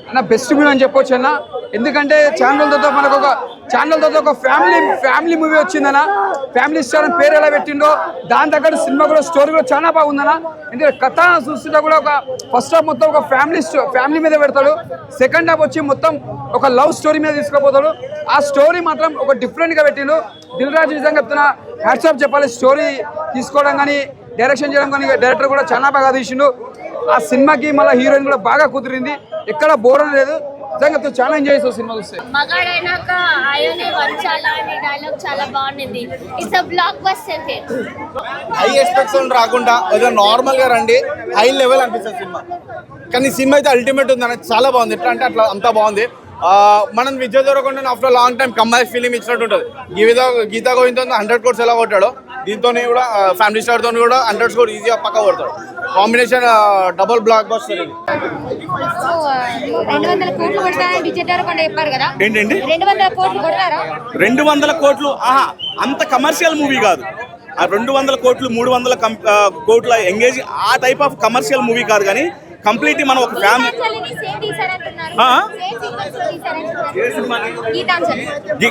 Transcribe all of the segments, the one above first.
అన్న best movie అని చెప్పొచ్చు అన్న. ఎందుకంటే ఛానల్తో ఒక ఫ్యామిలీ మూవీ వచ్చిందన్న. ఫ్యామిలీ స్టార్ అని పేరు ఎలా పెట్టిండో దాని తగ్గట్టు సినిమా కూడా స్టోరీ కూడా చాలా బాగుందన్న. ఎందుకంటే కథ చూస్తుంటే కూడా ఒక ఫస్ట్ హాఫ్ మొత్తం ఒక ఫ్యామిలీ మీద పెడతాడు. సెకండ్ హాఫ్ వచ్చి మొత్తం ఒక లవ్ స్టోరీ మీద తీసుకుపోతాడు. ఆ స్టోరీ మాత్రం ఒక డిఫరెంట్గా పెట్టిండు. దిల్ రాజు నిజంగా చెప్తున్నా హ్యాట్స్ ఆఫ్ చెప్పాలి. స్టోరీ తీసుకోవడం కానీ డైరెక్షన్ చేయడం కానీ డైరెక్టర్ కూడా చాలా బాగా తీసిండు. ఆ సినిమాకి మళ్ళీ హీరోయిన్ కూడా బాగా కుదిరింది. ఎక్కడ బోర్ లేదు. నిజంగా చాలా ఎంజాయ్ చేస్తావు సినిమా చూస్తే. మగాడైనాక ఆయనే వంచాలా అనే డైలాగ్ చాలా బాగుంది. It's a block buster hit. High expectation రాకుండా ఏదో నార్మల్ గా రండి, హై లెవెల్ అనిపిస్తుంది సినిమా. కానీ సినిమా అయితే అల్టిమేట్ ఉంది అన్నది చాలా బాగుంది. ఎట్లా అంటే అట్లా అంతా బాగుంది. మనం Vijay Deverakonda after long time commercial film ఇచ్చినట్టు ఉంటుంది. గీతా గోవింద్ 100 crores ఎలా కొట్టాడో దీంతో కూడా ఫ్యామిలీ స్టార్ తో కూడా 100 crores ఈజీగా పక్క కొడతాడు. Combination double block buster. ఏంటండి 200 కోట్లు? అంత కమర్షియల్ మూవీ కాదు. ఆ 200 కోట్లు 300 కోట్ల ఎంగేజ్ ఆ టైప్ ఆఫ్ కమర్షియల్ మూవీ కాదు. కానీ కంప్లీట్ మనం ఒక ఫ్యామిలీ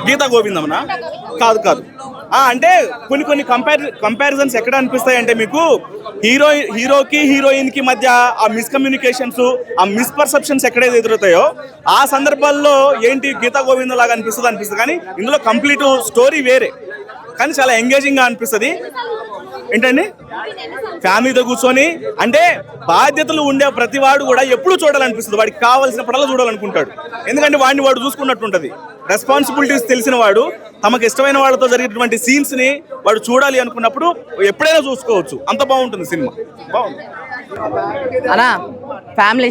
గీతా గోవిందమ్నా కాదు. అంటే కొన్ని కంపారిజన్స్ ఎక్కడ అనిపిస్తాయి అంటే మీకు హీరోకి హీరోయిన్ కి మధ్య ఆ మిస్కమ్యూనికేషన్స్, ఆ మిస్పర్సెప్షన్స్ ఎక్కడైతే ఎదురవుతాయో ఆ సందర్భాల్లో ఏంటి గీతా గోవిందం లాగా అనిపిస్తుంది. కానీ ఇందులో కంప్లీట్ స్టోరీ వేరే, కానీ చాలా ఎంగేజింగ్ గా అనిపిస్తుంది. ఏంటండి ఫ్యామిలీతో కూర్చొని అంటే బాధ్యతలు ఉండే ప్రతి వాడు కూడా ఎప్పుడు చూడాలనిపిస్తుంది. వాడికి కావాల్సినప్పుడల్లా చూడాలనుకుంటాడు. ఎందుకంటే వాడు చూసుకున్నట్టుంటది. రెస్పాన్సిబిలిటీస్ తెలిసిన వాడు తమకు ఇష్టమైన వాళ్ళతో జరిగేటువంటి సీన్స్ ని వాడు చూడాలి అనుకున్నప్పుడు ఎప్పుడైనా చూసుకోవచ్చు. అంత బాగుంటుంది సినిమా. బాగుంది అన్నా. ఫ్యామిలీ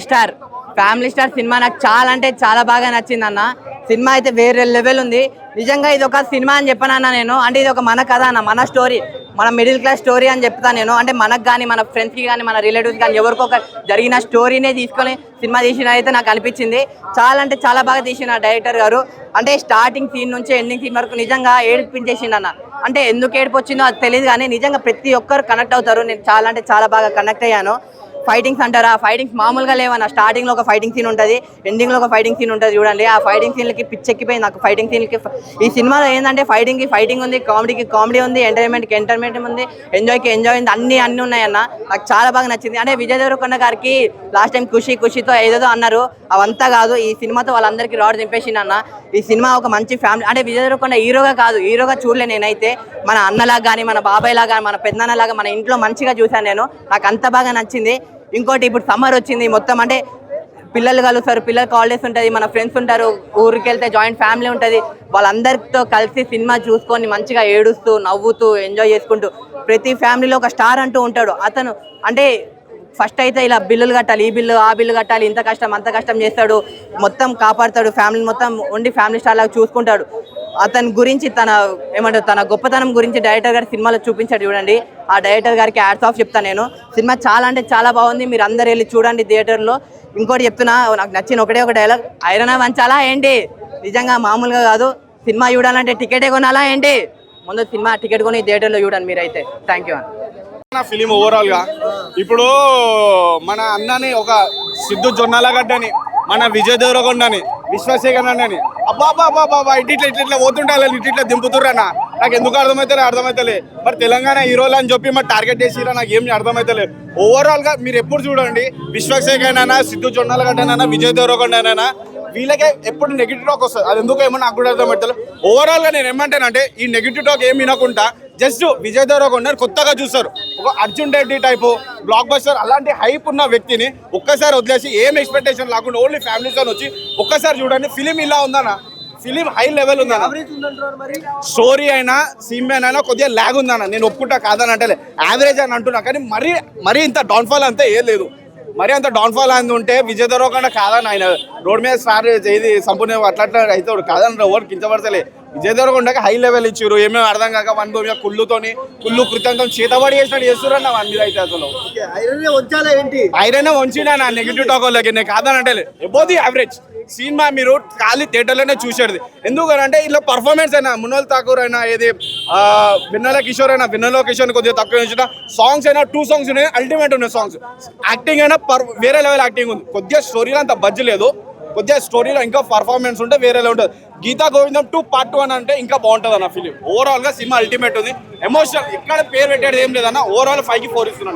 స్టార్ సినిమా నాకు చాలా అంటే చాలా బాగా నచ్చింది అన్న. సినిమా అయితే వేరే లెవెల్ ఉంది. నిజంగా ఇది ఒక సినిమా అని చెప్పనన్నా నేను. అంటే ఇది ఒక మన కథ అన్న, మన స్టోరీ, మన మిడిల్ క్లాస్ స్టోరీ అని చెప్తాను నేను. అంటే మనకు కానీ మన ఫ్రెండ్స్కి కానీ మన రిలేటివ్స్ కానీ ఎవరికొక జరిగిన స్టోరీనే తీసుకొని సినిమా తీసిన అయితే నాకు అనిపించింది. చాలా అంటే చాలా బాగా తీసిన డైరెక్టర్ గారు. అంటే స్టార్టింగ్ సీన్ నుంచి ఎండింగ్ సీన్ వరకు నిజంగా ఏడిపించేసిండు అన్న. అంటే ఎందుకు ఏడుపు వచ్చిందో అది తెలియదు కానీ నిజంగా ప్రతి ఒక్కరు కనెక్ట్ అవుతారు. నేను చాలా అంటే చాలా బాగా కనెక్ట్ అయ్యాను. ఫైటింగ్స్ అంటారా, ఫైటింగ్స్ మామూలుగా లేవన్న. స్టార్టింగ్లో ఒక ఫైటింగ్ సీన్ ఉంటుంది, ఎండింగ్లో ఒక ఫైటింగ్ సీన్ ఉంటుంది. చూడండి ఆ ఫైటింగ్ సీన్లకి పిచ్చెక్కిపోయింది నాకు. ఫైటింగ్ సీన్లకి ఈ సినిమాలో ఏంటంటే ఫైటింగ్ ఉంది, కామెడీ ఉంది, ఎంటర్టైన్మెంట్ ఉంది, ఎంజాయ్ ఉంది. అన్నీ ఉన్నాయన్న. నాకు చాలా బాగా నచ్చింది. అంటే విజయ్ దేవరకొండ గారికి లాస్ట్ టైం ఖుషితో ఏదేదో అన్నారు, అవంతా కాదు. ఈ సినిమాతో వాళ్ళందరికీ రాడ్ దింపేసింది అన్న. ఈ సినిమా ఒక మంచి ఫ్యామిలీ. అంటే విజయ్ దేవరకొండ హీరోగా చూడలే నేనైతే. మన అన్నలాగా కానీ, మన బాబాయ్ లాగా, మన పెద్దన్నలాగా మన ఇంట్లో మంచిగా చూశాను నేను. నాకు అంత బాగా నచ్చింది. ఇంకోటి ఇప్పుడు సమ్మర్ వచ్చింది, మొత్తం అంటే పిల్లలు కలుస్తారు, పిల్లలకి హాలిడేస్ ఉంటుంది, మన ఫ్రెండ్స్ ఉంటారు, ఊరికి వెళ్తే జాయింట్ ఫ్యామిలీ ఉంటుంది. వాళ్ళందరితో కలిసి సినిమా చూసుకొని మంచిగా ఏడుస్తూ నవ్వుతూ ఎంజాయ్ చేసుకుంటూ ప్రతి ఫ్యామిలీలో ఒక స్టార్ అంటూ ఉంటాడు. అతను అంటే ఫస్ట్ అయితే ఇలా బిల్లులు కట్టాలి, ఈ బిల్లు ఆ బిల్లు కట్టాలి, ఇంత కష్టం అంత కష్టం చేస్తాడు, మొత్తం కాపాడుతాడు, ఫ్యామిలీ మొత్తం ఉండి ఫ్యామిలీ స్టార్ లాగా చూసుకుంటాడు. అతని గురించి తన గొప్పతనం గురించి డైరెక్టర్ గారి సినిమాలో చూపించాడు. చూడండి ఆ డైరెక్టర్ గారికి హ్యాట్స్ ఆఫ్ చెప్తాను నేను. సినిమా చాలా అంటే చాలా బాగుంది. మీరు అందరు వెళ్ళి చూడండి థియేటర్లో. ఇంకోటి చెప్తున్నా, నాకు నచ్చిన ఒక డైలాగ్, ఐరన్ వంచాలా ఏంటి? నిజంగా మామూలుగా కాదు. సినిమా చూడాలంటే టికెటే కొనాలా ఏంటి? ముందు సినిమా టికెట్ కొని థియేటర్లో చూడండి మీరైతే. థ్యాంక్ యూ అన్న. ఫిలిం ఓవరాల్ గా ఇప్పుడు మన అన్నని ఒక సిద్ధు జొన్నలగడ్డని, మన విజయ్ దేవరకొండని, విశ్వసేకర్ అని అబ్బాబాబాబా ఇట్లా పోతుంటారు, ఇట్లా దింపుతుర్రన్న. నాకు ఎందుకు అర్థమైతలే. మరి తెలంగాణ హీరోలు అని చెప్పి మరి టార్గెట్ చేసిరా, నాకు ఏం అర్థమైతలేదు. ఓవరాల్ గా మీరు ఎప్పుడు చూడండి, విశ్వసేకర్ అయినా, సిద్ధు జొన్నలగడ్డనైనా, విజయ్ దేవరకొండనైనా, వీళ్ళకే ఎప్పుడు నెగిటివ్ టాక్ వస్తుంది. అది ఎందుకు ఏమో నాకు కూడా అర్థమవుతుంది. ఓవరాల్ గా నేను ఏమంటానంటే ఈ నెగిటివ్ టాక్ ఏం వినకుండా జస్ట్ విజయ్ దేవరకొండ కొత్తగా చూస్తారు. ఒక Arjun Reddy type block buster అలాంటి హైప్ ఉన్న వ్యక్తిని ఒక్కసారి వదిలేసి ఏం ఎక్స్పెక్టేషన్ లేకుండా ఓన్లీ ఫ్యామిలీస్ అని వచ్చి ఒక్కసారి చూడండి. ఫిలిం ఇలా ఉందన్న, ఫిలిం హై లెవెల్ ఉందన్న. స్టోరీ అయినా సీన్ అయినా కొద్దిగా ల్యాగ్ ఉందన్న. నేను ఒప్పుకుంటా కాదని అంటే యావరేజ్ అని అంటున్నా. కానీ మరీ ఇంత డౌన్ఫాల్ అంతా ఏం లేదు. మరి అంత డౌన్ఫాల్ అని ఉంటే విజయ్ దేవరకొండ కాదని ఆయన రోడ్ మీద స్టార్ ఇది సంపూర్ణ అట్లా అవుతాడు కాదని ఎవరు కించపడతలే. విజయ్ దేవరకొండకి హై లెవెల్ ఇచ్చారు. ఏమేమి అర్థం కాక వన్ మీద కుళ్ళు కృతంతో చేతబడి చేసినట్టు చేస్తున్నారు వన్ మీద. అయితే అసలు ఐరన్ వంచినా నా నెగిటివ్ టాక్ వాళ్ళకి నేను కాదని అంటే అబౌవ్ ది యావరేజ్ సినిమా మీరు ఖాళీ థియేటర్లోనే చూసేది. ఎందుకంటే ఇలా పర్ఫార్మెన్స్ అయినా మునల్ ఠాకూర్ అయినా, ఏది వెన్నెల కిషోర్ కొద్దిగా తక్కువ ఇచ్చిన సాంగ్స్ అయినా 2 songs ఉన్నాయి, అల్టిమేట్ ఉన్నాయి సాంగ్స్. యాక్టింగ్ అయినా వేరే లెవెల్ యాక్టింగ్ ఉంది. కొద్దిగా స్టోరీలో అంత బడ్జ్ లేదు. కొద్దిగా స్టోరీలో ఇంకా పర్ఫార్మెన్స్ ఉంటే వేరేలా ఉంటుంది. గీతా గోవిందం 2 Part 2 అని అంటే ఇంకా బాగుంటుంది అన్న ఫిలిం. ఓవరాల్ గా సినిమా అల్టిమేట్ ఉంది. ఎమోషనల్ ఇక్కడ పేరు పెట్టేది ఏం లేదన్న. ఓవరాల్ 5కి 4 ఇస్తున్నాను నేను.